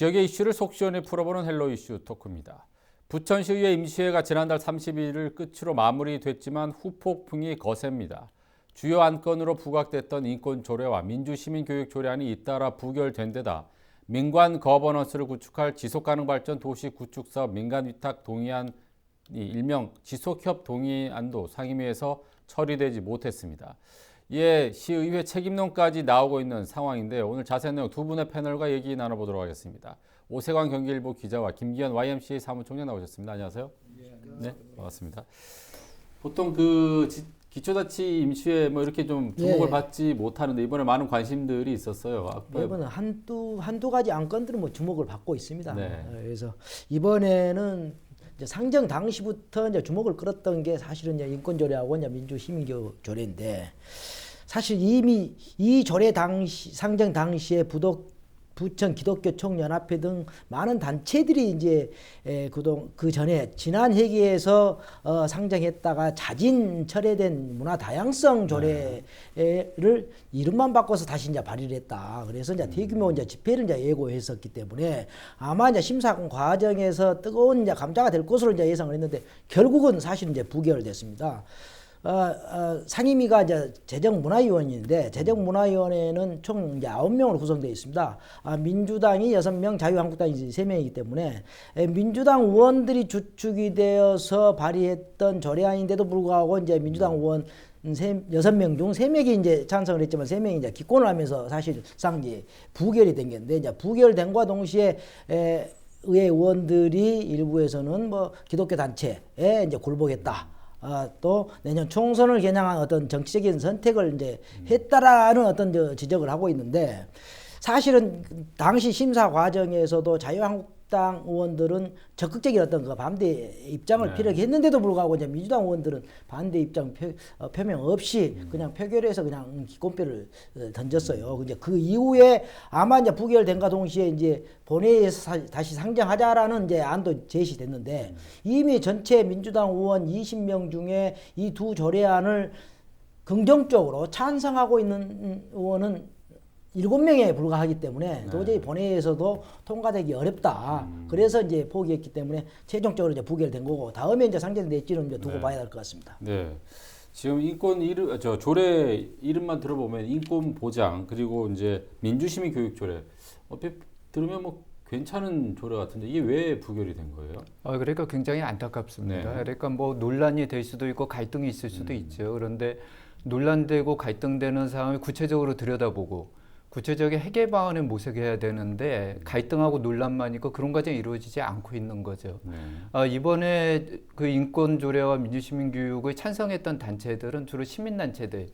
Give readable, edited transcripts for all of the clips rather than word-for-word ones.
지역의 이슈를 속 시원히 풀어보는 헬로 이슈 토크입니다. 부천시의회 임시회가 지난달 30일을 끝으로 마무리됐지만 후폭풍이 거셉니다. 주요 안건으로 부각됐던 인권조례와 민주시민교육조례안이 잇따라 부결된 데다 민관 거버넌스를 구축할 지속가능 발전 도시 구축사업 민간위탁 동의안이 일명 지속협 동의안도 상임위에서 처리되지 못했습니다. 이에 시의회 책임론까지 나오고 있는 상황인데 오늘 자세한 내용 두 분의 패널과 얘기 나눠보도록 하겠습니다. 오세광 경기일보 기자와 김기현 YMCA 사무총장 나오셨습니다. 안녕하세요. 네, 반갑습니다. 보통 기초자치 임시회 이렇게 좀 주목을 받지 못하는데 이번에 많은 관심들이 있었어요. 이번에 한두 가지 안건들은 주목을 받고 있습니다. 네. 그래서 이번에는 이제 상정 당시부터 이제 주목을 끌었던 게 사실은 이제 인권조례하고 이제 민주시민교조례인데 사실 이미 이 조례 당시 상정 당시에 부천 기독교 총연합회 등 많은 단체들이 이제 그 전에 지난 회기에서 상정했다가 자진 철회된 문화 다양성 조례를 이름만 바꿔서 다시 이제 발의를 했다. 그래서 이제 대규모 이제 집회를 이제 예고했었기 때문에 아마 이제 심사권 과정에서 뜨거운 이제 감자가 될 것으로 이제 예상을 했는데 결국은 사실 이제 부결됐습니다. 상임위가 이제 재정문화위원회인데 재정문화위원회는 총 이제 9명으로 구성되어 있습니다. 민주당이 6명, 자유한국당이 3명이기 때문에 민주당 의원들이 주축이 되어서 발의했던 조례안인데도 불구하고 이제 민주당 의원 6명 중 3명이 이제 찬성을 했지만 3명이 이제 기권을 하면서 사실상 이제 부결이 된 건데 이제 부결된과 동시에 의회 의원들이 일부에서는 기독교 단체에 이제 굴복했다. 또 내년 총선을 겨냥한 어떤 정치적인 선택을 이제 했다라는 어떤 지적을 하고 있는데 사실은 당시 심사 과정에서도 자유한국당 의원들은 적극적인 어떤 그 반대 입장을 피력했는데도 불구하고 이제 민주당 의원들은 반대 입장 표명 없이 그냥 표결해서 그냥 기권표를 던졌어요. 이제 그 이후에 아마 이제 부결된과 동시에 이제 본회의에서 다시 상정하자라는 이제 안도 제시됐는데 이미 전체 민주당 의원 20명 중에 이 두 조례안을 긍정적으로 찬성하고 있는 의원은 7명에 불과하기 때문에 도저히 본회의에서도 통과되기 어렵다. 그래서 이제 포기했기 때문에 최종적으로 이제 부결된 거고 다음에 이제 상정될지는 이제 두고 봐야 될 것 같습니다. 네. 지금 조례 이름만 들어보면 인권 보장 그리고 이제 민주시민 교육 조례 들으면 괜찮은 조례 같은데 이게 왜 부결이 된 거예요? 그러니까 굉장히 안타깝습니다. 그러니까 논란이 될 수도 있고 갈등이 있을 수도 있죠. 그런데 논란되고 갈등되는 상황을 구체적으로 들여다보고 구체적인 해결 방안을 모색해야 되는데 갈등하고 논란만 있고 그런 과정이 이루어지지 않고 있는 거죠. 이번에 그 인권조례와 민주시민교육을 찬성했던 단체들은 주로 시민단체들,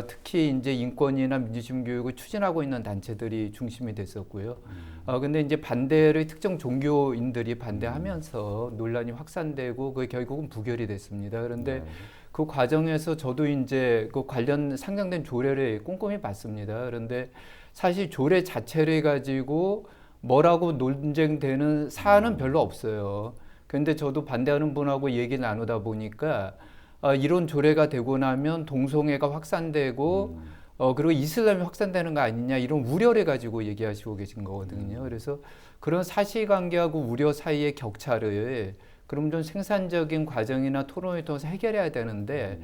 특히 이제 인권이나 민주시민교육을 추진하고 있는 단체들이 중심이 됐었고요. 근데 이제 반대를 특정 종교인들이 반대하면서 논란이 확산되고 그게 결국은 부결이 됐습니다. 그런데 그 과정에서 저도 이제 그 관련 상정된 조례를 꼼꼼히 봤습니다. 그런데 사실 조례 자체를 가지고 뭐라고 논쟁되는 사안은 별로 없어요. 그런데 저도 반대하는 분하고 얘기를 나누다 보니까 이런 조례가 되고 나면 동성애가 확산되고 그리고 이슬람이 확산되는 거 아니냐 이런 우려를 가지고 얘기하시고 계신 거거든요. 그래서 그런 사실관계하고 우려 사이의 격차를 그럼 좀 생산적인 과정이나 토론을 통해서 해결해야 되는데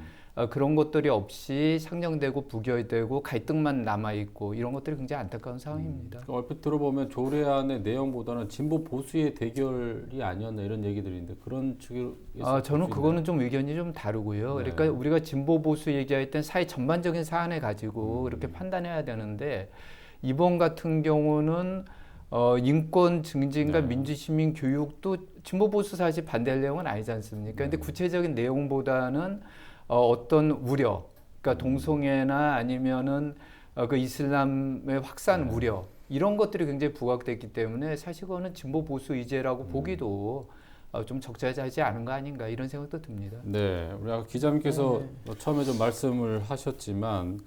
그런 것들이 없이 상정되고 부결되고 갈등만 남아있고 이런 것들이 굉장히 안타까운 상황입니다. 얼핏 들어보면 조례안의 내용보다는 진보 보수의 대결이 아니었나 이런 얘기들인데 그런 측에서 저는 그거는 좀 의견이 좀 다르고요. 그러니까 우리가 진보 보수 얘기할 땐 사회 전반적인 사안을 가지고 이렇게 판단해야 되는데 이번 같은 경우는 인권 증진과 민주시민 교육도 진보 보수 사실 반대할 내용은 아니지 않습니까? 근데 구체적인 내용보다는 어떤 우려, 그러니까 동성애나 아니면은 그 이슬람의 확산 우려 이런 것들이 굉장히 부각됐기 때문에 사실 그거는 진보 보수 의제라고 보기도 좀 적절하지 않은 거 아닌가 이런 생각도 듭니다. 네, 우리 아까 기자님께서 처음에 좀 말씀을 하셨지만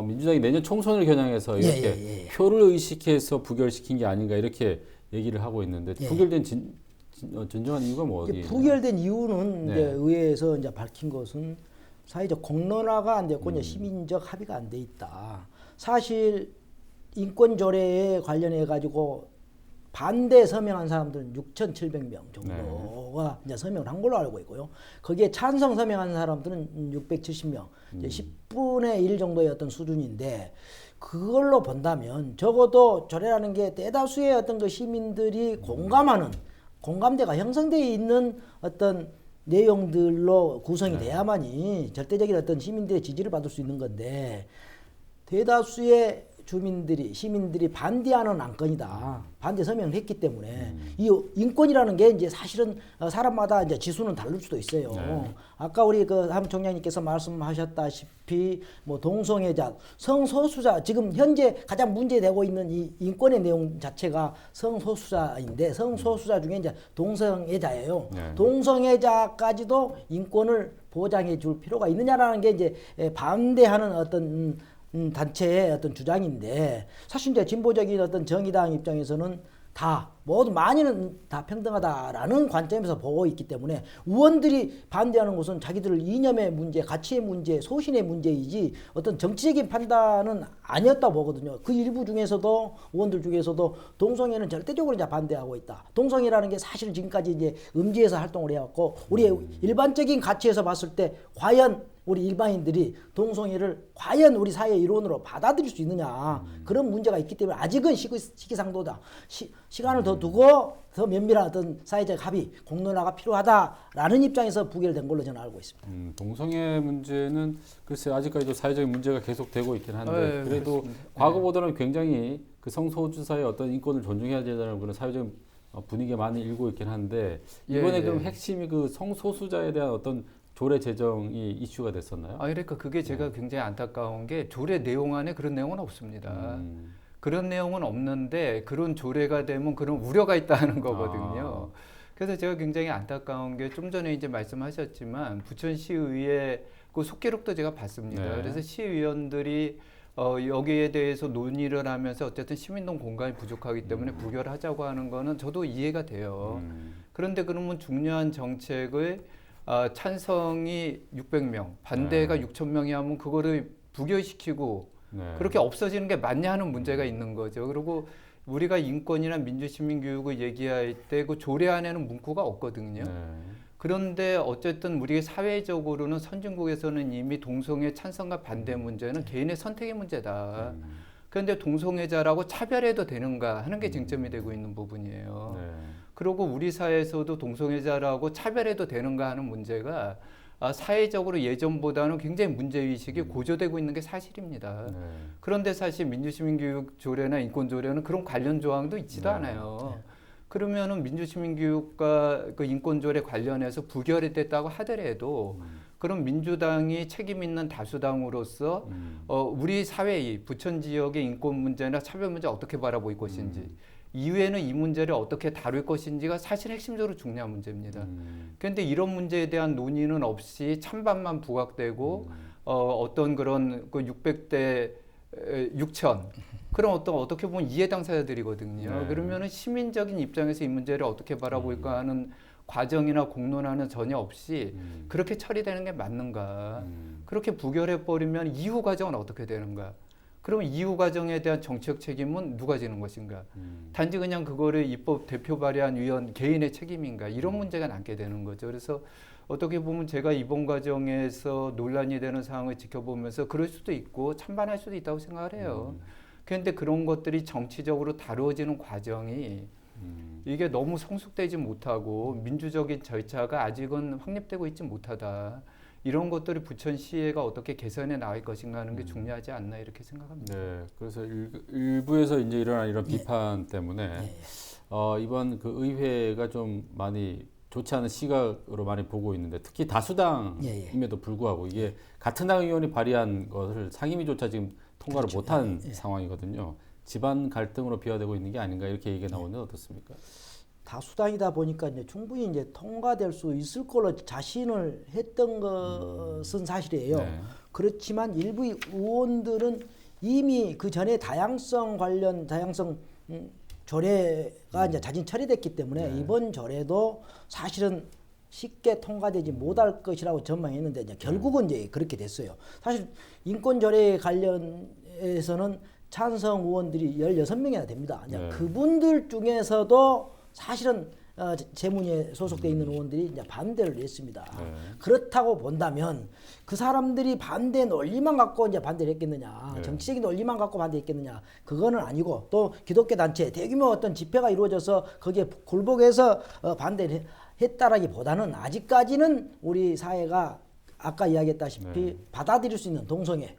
민주당이 내년 총선을 겨냥해서 이렇게 표를 의식해서 부결시킨 게 아닌가 이렇게 얘기를 하고 있는데 부결된 진정한 이유가 어디예요? 부결된 이유는 이제 의회에서 이제 밝힌 것은 사회적 공론화가 안 됐고 이제 시민적 합의가 안 돼 있다. 사실 인권조례에 관련해 가지고 반대 서명한 사람들은 6,700명 정도가 이제 서명을 한 걸로 알고 있고요. 거기에 찬성 서명한 사람들은 670명, 이제 10분의 1 정도의 어떤 수준인데, 그걸로 본다면 적어도 조례라는 게 대다수의 어떤 그 시민들이 공감하는, 공감대가 형성되어 있는 어떤 내용들로 구성이 돼야만이 절대적인 어떤 시민들의 지지를 받을 수 있는 건데, 대다수의 시민들이 반대하는 안건이다. 반대 서명을 했기 때문에 이 인권이라는 게 이제 사실은 사람마다 이제 지수는 다를 수도 있어요. 아까 우리 그 함 총장님께서 말씀하셨다시피 뭐 동성애자, 성소수자, 지금 현재 가장 문제되고 있는 이 인권의 내용 자체가 성소수자인데, 성소수자 중에 이제 동성애자예요. 동성애자까지도 인권을 보장해 줄 필요가 있느냐라는 게 이제 반대하는 어떤 단체의 어떤 주장인데, 사실 이제 진보적인 어떤 정의당 입장에서는 다 모두 많이는 다 평등하다라는 관점에서 보고 있기 때문에 의원들이 반대하는 것은 자기들 이념의 문제, 가치의 문제, 소신의 문제이지 어떤 정치적인 판단은 아니었다고 보거든요. 그 일부 중에서도, 의원들 중에서도 동성애는 절대적으로 이제 반대하고 있다. 동성애라는 게 사실은 지금까지 이제 음지에서 활동을 해왔고, 우리의 일반적인 가치에서 봤을 때 과연 우리 일반인들이 동성애를 과연 우리 사회의 일원으로 받아들일 수 있느냐, 그런 문제가 있기 때문에 아직은 시기상도다. 시간을 더 두고 더 면밀한 어떤 사회적 합의, 공론화가 필요하다라는 입장에서 부결된 걸로 저는 알고 있습니다. 동성애 문제는 글쎄 아직까지도 사회적인 문제가 계속되고 있긴 한데, 그래도 그렇습니다. 과거보다는 굉장히 그 성소수자의 어떤 인권을 존중해야 되는 그런 사회적 분위기가 많이 일고 있긴 한데, 이번에 그럼 핵심이 그 성소수자에 대한 어떤 조례 제정이 이슈가 됐었나요? 그러니까 그게 제가 굉장히 안타까운 게 조례 내용 안에 그런 내용은 없습니다. 그런 내용은 없는데 그런 조례가 되면 그런 우려가 있다는 거거든요. 그래서 제가 굉장히 안타까운 게, 좀 전에 이제 말씀하셨지만 부천시의회 그 속기록도 제가 봤습니다. 그래서 시의원들이 여기에 대해서 논의를 하면서 어쨌든 시민동 공간이 부족하기 때문에 부결하자고 하는 거는 저도 이해가 돼요. 그런데 그러면 중요한 정책을 찬성이 600명, 반대가 6,000명이 하면 그거를 부결시키고 그렇게 없어지는 게 맞냐 하는 문제가 있는 거죠. 그리고 우리가 인권이나 민주시민교육을 얘기할 때 그 조례 안에는 문구가 없거든요. 그런데 어쨌든 우리 사회적으로는 선진국에서는 이미 동성애 찬성과 반대 문제는 개인의 선택의 문제다. 그런데 동성애자라고 차별해도 되는가 하는 게 쟁점이 되고 있는 부분이에요. 그리고 우리 사회에서도 동성애자라고 차별해도 되는가 하는 문제가 사회적으로 예전보다는 굉장히 문제의식이 고조되고 있는 게 사실입니다. 그런데 사실 민주시민교육 조례나 인권조례는 그런 관련 조항도 있지도 않아요. 그러면은 민주시민교육과 그 인권조례 관련해서 부결이 됐다고 하더라도 그럼 민주당이 책임 있는 다수당으로서 우리 사회의 부천 지역의 인권 문제나 차별 문제 어떻게 바라볼 것인지, 이후에는 이 문제를 어떻게 다룰 것인지가 사실 핵심적으로 중요한 문제입니다. 그런데 이런 문제에 대한 논의는 없이 찬반만 부각되고 어떤 그런 그 600대 6천 그런 어떻게 보면 이해 당사자들이거든요. 그러면은 시민적인 입장에서 이 문제를 어떻게 바라볼까 하는 과정이나 공론화는 전혀 없이 그렇게 처리되는 게 맞는가? 그렇게 부결해 버리면 이후 과정은 어떻게 되는가? 그러면 이후 과정에 대한 정치적 책임은 누가 지는 것인가? 단지 그냥 그거를 입법 대표 발의한 위원 개인의 책임인가? 이런 문제가 남게 되는 거죠. 그래서 어떻게 보면 제가 이번 과정에서 논란이 되는 상황을 지켜보면서 그럴 수도 있고 찬반할 수도 있다고 생각을 해요. 그런데 그런 것들이 정치적으로 다루어지는 과정이 이게 너무 성숙되지 못하고 민주적인 절차가 아직은 확립되고 있지 못하다. 이런 것들을 부천시의회가 어떻게 개선해 나갈 것인가 하는 게 중요하지 않나 이렇게 생각합니다. 네, 그래서 일부에서 이제 일어난 이런 비판 때문에 이번 그 의회가 좀 많이 좋지 않은 시각으로 많이 보고 있는데, 특히 다수당임에도 불구하고 이게 같은 당 의원이 발의한 것을 상임위조차 지금 통과를 못한 상황이거든요. 집안 갈등으로 비화되고 있는 게 아닌가 이렇게 얘기가 나오는데 어떻습니까? 다수당이다 보니까 이제 충분히 이제 통과될 수 있을 걸로 자신을 했던 것은 사실이에요. 그렇지만 일부 의원들은 이미 그 전에 다양성 조례가 이제 자진 처리됐기 때문에 이번 조례도 사실은 쉽게 통과되지 못할 것이라고 전망했는데 이제 결국은 이제 그렇게 됐어요. 사실 인권 조례 관련해서는 찬성 의원들이 16명이나 됩니다. 이제 네. 그분들 중에서도 사실은 재문에 소속돼 있는 의원들이 이제 반대를 했습니다. 네. 그렇다고 본다면 그 사람들이 반대 논리만 갖고 이제 반대를 했겠느냐, 네. 정치적인 논리만 갖고 반대했겠느냐, 그거는 아니고 또 기독교 단체 대규모 어떤 집회가 이루어져서 거기에 굴복해서 반대를 했다라기보다는 아직까지는 우리 사회가 아까 이야기했다시피 네. 받아들일 수 있는 동성애,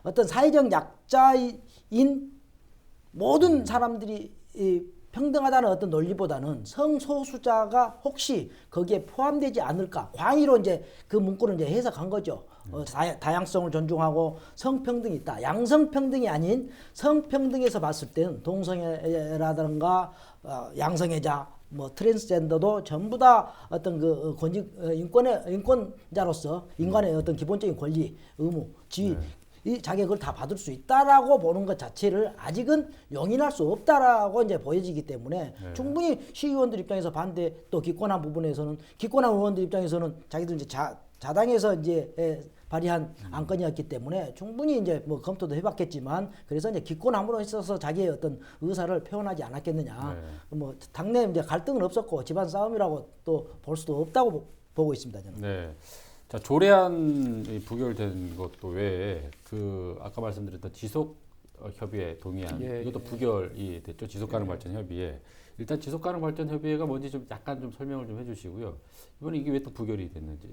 어떤 사회적 약자인 모든 사람들이 평등하다는 어떤 논리보다는 성소수자가 혹시 거기에 포함되지 않을까, 광의로 이제 그 문구를 이제 해석한 거죠. 다양성을 존중하고 성평등이 있다. 양성평등이 아닌 성평등에서 봤을 때는 동성애라든가 양성애자, 뭐 트랜스젠더도 전부 다 어떤 그 인권자로서 인간의 어떤 기본적인 권리, 의무, 지위, 이 자격을 다 받을 수 있다라고 보는 것 자체를 아직은 용인할 수 없다라고 이제 보여지기 때문에 충분히 시의원들 입장에서 반대, 또 기권한 부분에서는 기권한 의원들 입장에서는 자기들 이제 자당에서 이제 발의한 안건이었기 때문에 충분히 이제 뭐 검토도 해봤겠지만, 그래서 이제 기권함으로 있어서 자기의 어떤 의사를 표현하지 않았겠느냐. 뭐 당내 이제 갈등은 없었고 집안 싸움이라고 또 볼 수도 없다고 보고 있습니다, 저는. 네. 자, 조례안이 부결된 것도 외에 그 아까 말씀드렸던 지속 협의에 동의안, 이것도 부결이 됐죠. 지속 가능 발전 협의회. 일단 지속 가능 발전 협의회가 뭔지 좀 약간 좀 설명을 좀 해주시고요. 이번에 이게 왜 또 부결이 됐는지.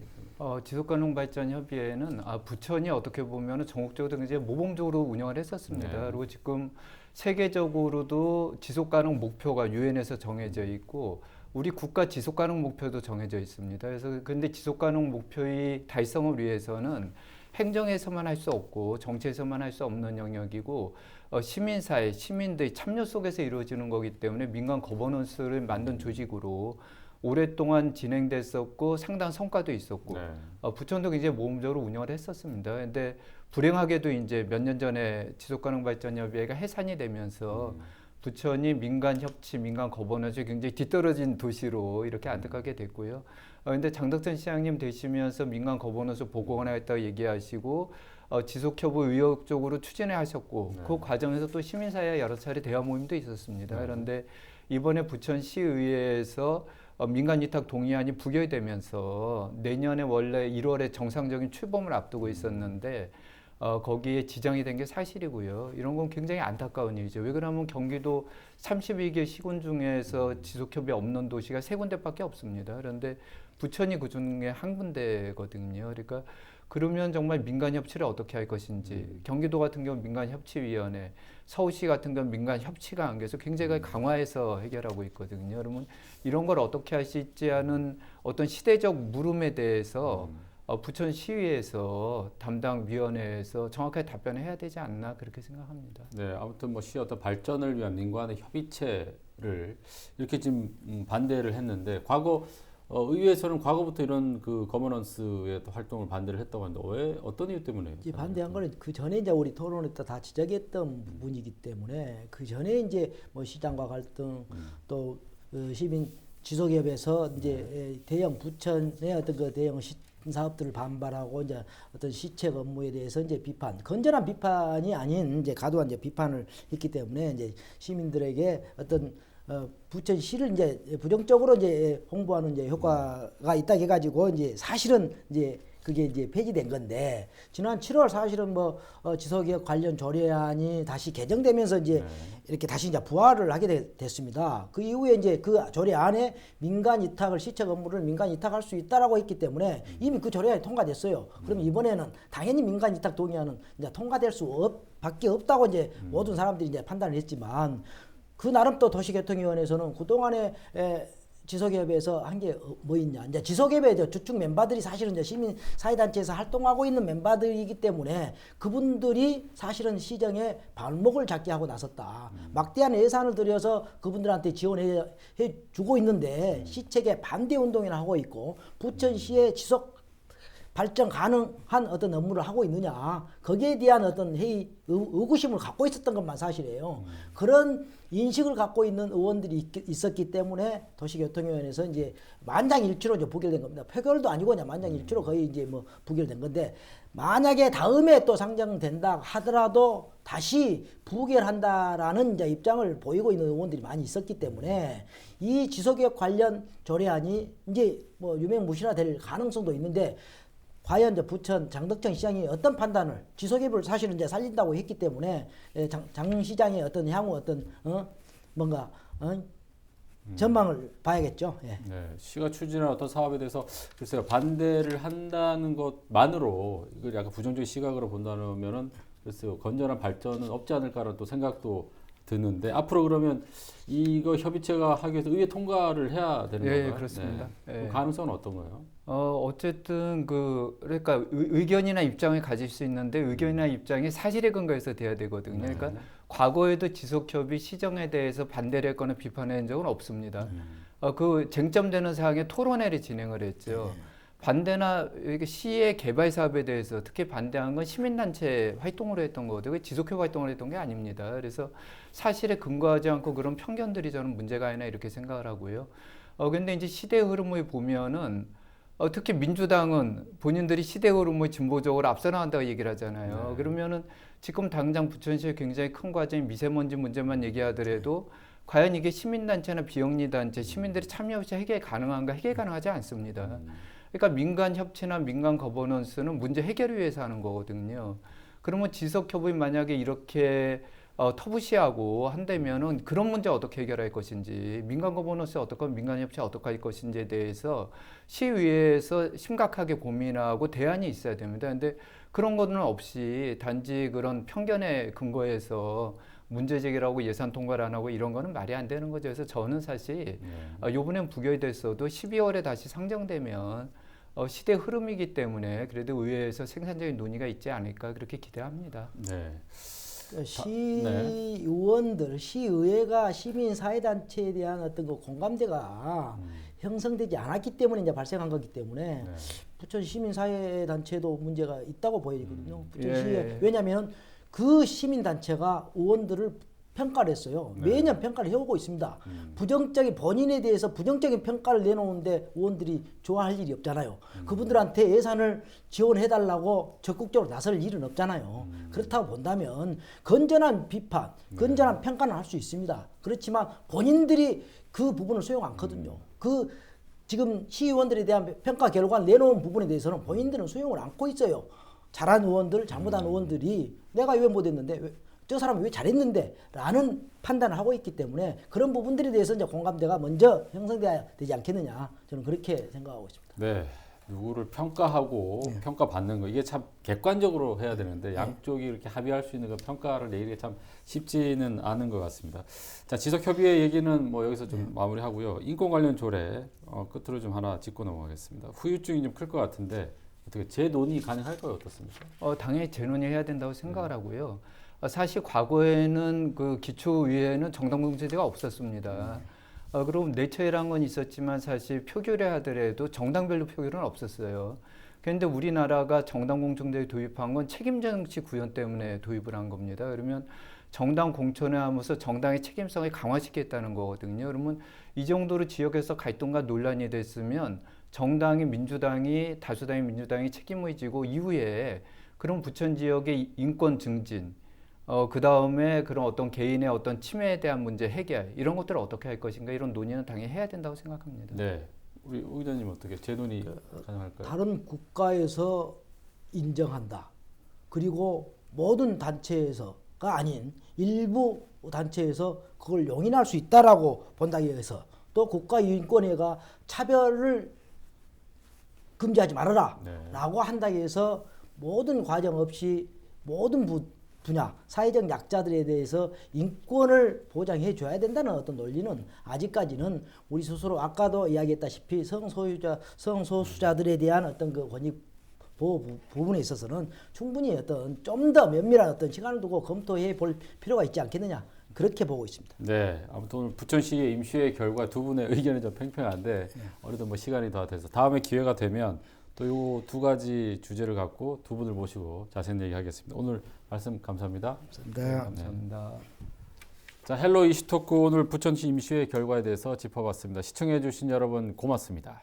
지속 가능 발전 협의회는 부천이 어떻게 보면 전국적으로 굉장히 모범적으로 운영을 했었습니다. 네. 그리고 지금 세계적으로도 지속 가능 목표가 유엔에서 정해져 있고, 우리 국가 지속 가능 목표도 정해져 있습니다. 그래서 근데 지속 가능 목표의 달성을 위해서는 행정에서만 할 수 없고 정치에서만 할 수 없는 영역이고, 시민사회, 시민들의 참여 속에서 이루어지는 거기 때문에 민간 거버넌스를 만든 조직으로 오랫동안 진행됐었고 상당한 성과도 있었고, 부천도 굉장히 모범적으로 운영을 했었습니다. 근데 불행하게도 이제 몇 년 전에 지속가능발전협의회가 해산이 되면서 부천이 민간 협치, 민간 거버넌스 굉장히 뒤떨어진 도시로 이렇게 안타깝게 됐고요. 근데 장덕천 시장님 되시면서 민간 거버넌스 보고하겠다고 얘기하시고, 지속협의 의욕적으로 추진을 하셨고, 그 과정에서 또 시민사회 여러 차례 대화 모임도 있었습니다. 그런데 이번에 부천시의회에서 민간 위탁 동의안이 부결되면서 내년에 원래 1월에 정상적인 출범을 앞두고 있었는데 거기에 지정이 된 게 사실이고요. 이런 건 굉장히 안타까운 일이죠. 왜 그러면 경기도 31개 시군 중에서 지속협의 없는 도시가 3군데밖에 없습니다. 그런데 부천이 그 중에 한 군데거든요. 그러니까 그러면 정말 민간 협치를 어떻게 할 것인지, 경기도 같은 경우 민간협치위원회, 서울시 같은 경우 민간협치가 안겨서 굉장히 강화해서 해결하고 있거든요. 그러면 이런 걸 어떻게 할 수 있지 하는 어떤 시대적 물음에 대해서 부천시의회에서 담당 위원회에서 정확하게 답변해야 되지 않나 그렇게 생각합니다. 네, 아무튼 뭐 시의 어떤 발전을 위한 민관의 협의체를 이렇게 지금 반대를 했는데, 과거 의회에서는 과거부터 이런 그 거버넌스의 활동을 반대를 했다고 하는데 왜 어떤 이유 때문에? 이제 반대한 거는 그 전에 이제 우리 토론에 다 지적했던 부분이기 때문에, 그 전에 이제 뭐 시장과 갈등, 또 시민 지속협에서 이제 대형 부천의 어떤 그 대형 사업들을 반발하고 이제 어떤 시책 업무에 대해서 이제 비판, 건전한 비판이 아닌 이제 과도한 이제 비판을 했기 때문에 이제 시민들에게 어떤 부천시를 이제 부정적으로 이제 홍보하는 이제 효과가 있다 해가지고 이제 사실은 이제 그게 이제 폐지된 건데, 지난 7월 사실은 뭐 지속협 관련 조례안이 다시 개정되면서 이제 이렇게 다시 이제 부활을 하게 됐습니다. 그 이후에 이제 그 조례안에 민간 위탁을, 시책 업무를 민간 위탁할 수 있다라고 했기 때문에 이미 그 조례안이 통과됐어요. 그러면 이번에는 당연히 민간 위탁 동의안은 이제 통과될 밖에 없다고 이제 모든 사람들이 이제 판단을 했지만, 그 나름 또 도시교통위원회에서는 그동안에 지속협에서 한 게 뭐 있냐. 이제 지속협의 주축 멤버들이 사실은 이제 시민 사회단체에서 활동하고 있는 멤버들이기 때문에 그분들이 사실은 시정에 발목을 잡게 하고 나섰다. 막대한 예산을 들여서 그분들한테 지원해 주고 있는데 시책에 반대 운동이나 하고 있고, 부천시의 지속 발전 가능한 어떤 업무를 하고 있느냐 거기에 대한 어떤 의구심을 갖고 있었던 것만 사실이에요. 그런 인식을 갖고 있는 의원들이 있었기 때문에 도시교통위원회에서 이제 만장일치로 이제 부결된 겁니다. 표결도 아니고 그냥 만장일치로 거의 이제 뭐 부결된 건데 만약에 다음에 또 상정된다 하더라도 다시 부결한다라는 이제 입장을 보이고 있는 의원들이 많이 있었기 때문에 이 지속개혁 관련 조례안이 이제 뭐 유명무실화될 가능성도 있는데 과연 이제 부천 장덕천 시장이 어떤 판단을 지속개혁을 사실은 이제 살린다고 했기 때문에 장 시장의 어떤 향후 어떤 뭔가 전망을 봐야겠죠. 예. 네, 시가 추진한 어떤 사업에 대해서 글쎄요 반대를 한다는 것만으로 이걸 약간 부정적인 시각으로 본다면은 글쎄요 건전한 발전은 없지 않을까라는 또 생각도 드는데 앞으로 그러면 이거 협의체가 하기 위해서 의회 통과를 해야 되는 건가요? 예, 그렇습니다. 네. 예. 가능성은 어떤 거예요? 어쨌든 그러니까 의견이나 입장을 가질 수 있는데 의견이나 입장이 사실에 근거해서 돼야 되거든요. 그러니까 과거에도 지속협의 시정에 대해서 반대를 했거나 비판한 적은 없습니다. 그 쟁점되는 사항에 토론회를 진행을 했죠. 반대나 이렇게 시의 개발 사업에 대해서 특히 반대한 건 시민단체 활동으로 했던 거거든요. 지속협의 활동을 했던 게 아닙니다. 그래서 사실에 근거하지 않고 그런 편견들이 저는 문제가 아니라 이렇게 생각을 하고요. 근데 이제 시대의 흐름을 보면은 특히 민주당은 본인들이 시대의 흐름을 진보적으로 앞서 나간다고 얘기를 하잖아요. 네. 그러면은 지금 당장 부천시에 굉장히 큰 과제인 미세먼지 문제만 얘기하더라도 과연 이게 시민단체나 비영리단체, 시민들이 참여 없이 해결 가능한가? 해결 가능하지 않습니다. 그러니까 민간 협치나 민간 거버넌스는 문제 해결을 위해서 하는 거거든요. 그러면 지속협의 만약에 이렇게 터부시하고 한다면은 그런 문제 어떻게 해결할 것인지, 민간 거버넌스 어떻게, 민간 협치 어떻게 할 것인지에 대해서 시의회에서 심각하게 고민하고 대안이 있어야 됩니다. 근데 그런 거는 없이 단지 그런 편견에 근거해서 문제 제기를 하고 예산 통과를 안 하고 이런 거는 말이 안 되는 거죠. 그래서 저는 사실 이번엔 부결이 됐어도 12월에 다시 상정되면 시대 흐름이기 때문에 그래도 의회에서 생산적인 논의가 있지 않을까 그렇게 기대합니다. 네. 시의원들, 시의회가 시민사회단체에 대한 어떤 그 공감대가 형성되지 않았기 때문에 이제 발생한 거기 때문에 부천 시민사회단체도 문제가 있다고 보여지거든요. 부천시에 왜냐하면 그 시민단체가 의원들을 평가를 했어요. 매년 평가를 해오고 있습니다. 부정적인 본인에 대해서 부정적인 평가를 내놓는데 의원들이 좋아할 일이 없잖아요. 그분들한테 예산을 지원해달라고 적극적으로 나설 일은 없잖아요. 그렇다고 본다면 건전한 비판, 건전한 평가는 할 수 있습니다. 그렇지만 본인들이 그 부분을 수용 않거든요. 그 지금 시의원들에 대한 평가 결과를 내놓은 부분에 대해서는 본인들은 수용을 안고 있어요. 잘한 의원들, 잘못한 의원들이 내가 왜 못했는데 저 사람이 왜 잘했는데 라는 판단을 하고 있기 때문에 그런 부분들에 대해서 이제 공감대가 먼저 형성돼야 되지 않겠느냐 저는 그렇게 생각하고 있습니다. 네. 누구를 평가하고 평가받는 거 이게 참 객관적으로 해야 되는데 양쪽이 이렇게 합의할 수 있는 그 평가를 내리기 참 쉽지는 않은 것 같습니다. 자, 지속협의회 얘기는 뭐 여기서 좀 마무리하고요. 인권 관련 조례 끝으로 좀 하나 짚고 넘어가겠습니다. 후유증이 좀 클 것 같은데 어떻게 재논의 가능할까요? 어떻습니까? 당연히 재논의해야 된다고 생각을 하고요. 사실 과거에는 그 기초의회는 정당공천제가 없었습니다. 그럼 내처이란 건 있었지만 사실 표결에 하더라도 정당별로 표결은 없었어요. 그런데 우리나라가 정당공천제를 도입한 건 책임정치 구현 때문에 도입을 한 겁니다. 그러면 정당 공천을 하면서 정당의 책임성을 강화시켰다는 거거든요. 그러면 이 정도로 지역에서 갈등과 논란이 됐으면 정당이 민주당이 다수당이 민주당이 책임을 지고 이후에 그런 부천 지역의 인권 증진 그 다음에 그런 어떤 개인의 어떤 침해에 대한 문제 해결 이런 것들을 어떻게 할 것인가 이런 논의는 당연히 해야 된다고 생각합니다. 네, 우리 오 기자님 어떻게 재논의 가능할까요? 다른 국가에서 인정한다. 그리고 모든 단체에서가 아닌 일부 단체에서 그걸 용인할 수 있다라고 본다고 해서 또 국가인권회가 차별을 금지하지 말아라 라고 한다고 해서 모든 과정 없이 모든 분야, 사회적 약자들에 대해서 인권을 보장해 줘야 된다는 어떤 논리는 아직까지는 우리 스스로 아까도 이야기했다시피 성소수자들에 대한 어떤 그 권익 보호 부분에 있어서는 충분히 어떤 좀 더 면밀한 어떤 시간을 두고 검토해 볼 필요가 있지 않겠느냐 그렇게 보고 있습니다. 네, 아무튼 오늘 부천시의 임시회 결과 두 분의 의견은 좀 팽팽한데 어느덧 뭐 시간이 더 돼서 다음에 기회가 되면 또 요 두 가지 주제를 갖고 두 분을 모시고 자세한 얘기하겠습니다. 오늘 말씀 감사합니다. 감사합니다. 감사합니다. 자, 헬로 이슈 토크 오늘 부천시 임시회 결과에 대해서 짚어봤습니다. 시청해주신 여러분 고맙습니다.